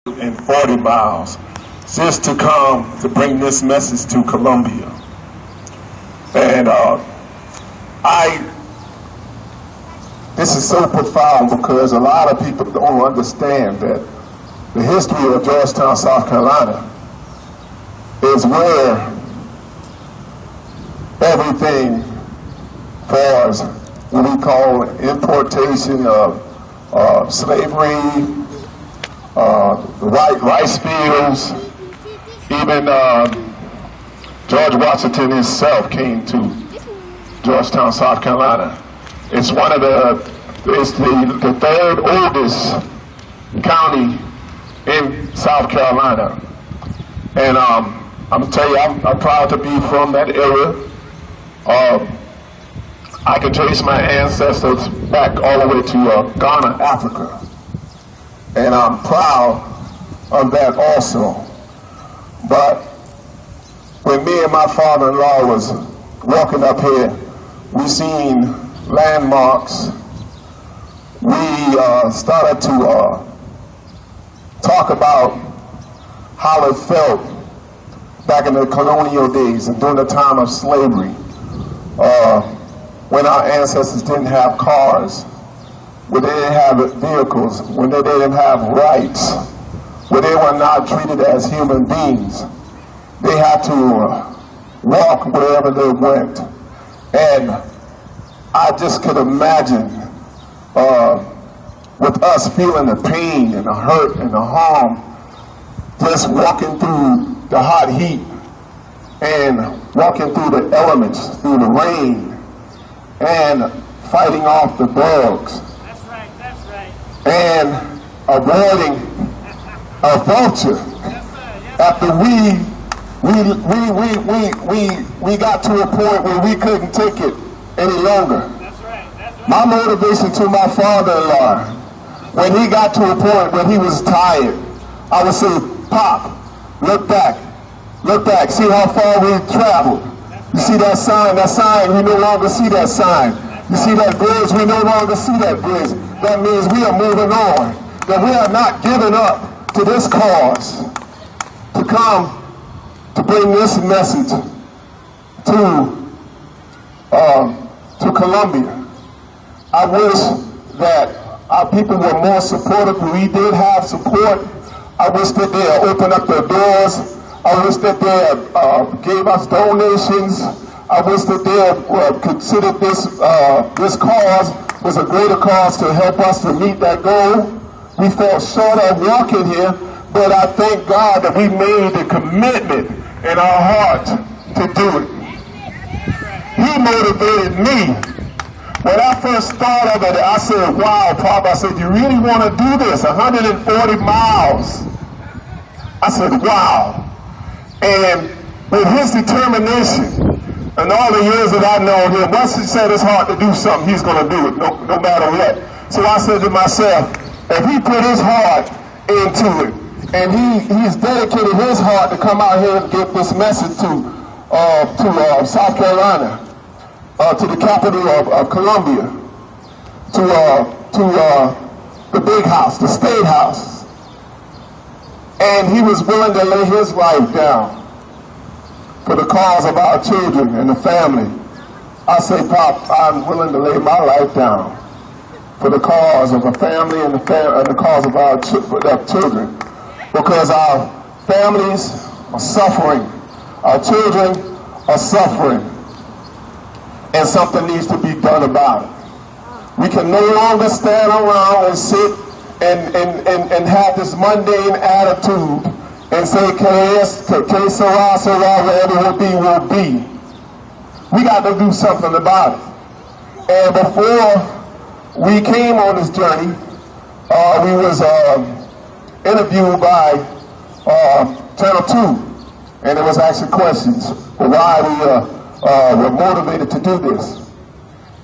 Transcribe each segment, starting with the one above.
140 miles just to come to bring this message to Columbia. And this is so profound because a lot of people don't understand that the history of Georgetown, South Carolina is where everything for what we call importation of slavery, rice fields, even George Washington himself came to Georgetown, South Carolina. It's the third oldest county in South Carolina. And I'm gonna tell you, I'm proud to be from that area. I can trace my ancestors back all the way to Ghana, Africa. And I'm proud of that also. But when me and my father-in-law was walking up here, we seen landmarks. We started to talk about how it felt back in the colonial days and during the time of slavery, when our ancestors didn't have cars, when they didn't have vehicles, when they didn't have rights, when they were not treated as human beings. They had to walk wherever they went. And I just could imagine with us feeling the pain and the hurt and the harm, just walking through the hot heat and walking through the elements, through the rain, and fighting off the bugs. That's right. And avoiding a vulture. After we got to a point where we couldn't take it any longer. That's right. My motivation to my father-in-law, when he got to a point where he was tired, I would say, "Pop, look back, see how far we've traveled. You see that sign, we no longer see that sign. You see that bridge, we no longer see that bridge. That means we are moving on, that we are not giving up to this cause, to come to bring this message to Columbia." I wish that our people were more supportive. We did have support. I wish that they had opened up their doors. I wish that they had gave us donations. I wish that they had considered this cause was a greater cause to help us to meet that goal. We fell short of walking here, but I thank God that we made the commitment in our heart to do it. He motivated me. When I first thought of it, I said, "Wow, Pop," I said, "you really want to do this? 140 miles. I said, "Wow." And with his determination and all the years that I know him, once he said it's hard to do something, he's going to do it, no matter what. So I said to myself, if he put his heart into it, and he's dedicated his heart to come out here and get this message to South Carolina, to the capital of Columbia, to the big house, the State House. And he was willing to lay his life down for the cause of our children and the family. I say, "Pop, I'm willing to lay my life down for the cause of a family and the cause of our children. Because our families are suffering, our children are suffering, and something needs to be done about it. We can no longer stand around and sit and have this mundane attitude and say, que sera, whatever will be. We got to do something about it. And before we came on this journey, we was interviewed by Channel 2, and it was asking questions for why we were motivated to do this.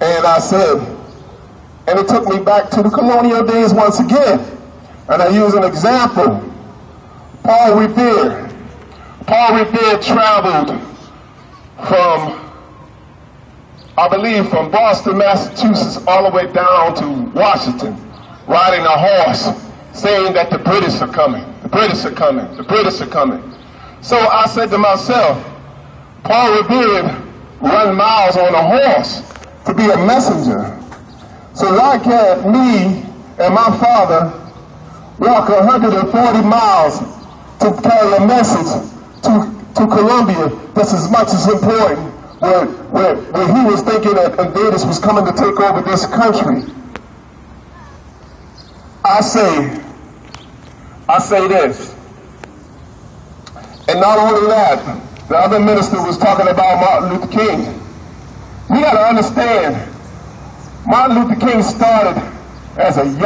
And I said, and it took me back to the colonial days once again. And I use an example. Paul Revere traveled from, I believe, from Boston, Massachusetts, all the way down to Washington, riding a horse saying that the British are coming, the British are coming, the British are coming. So I said to myself, Paul Revere run miles on a horse to be a messenger. So why can't me and my father walk 140 miles to carry a message to Colombia that's as much as important, where he was thinking that invaders was coming to take over this country? I say this. And not only that, the other minister was talking about Martin Luther King. We got to understand, Martin Luther King started as a young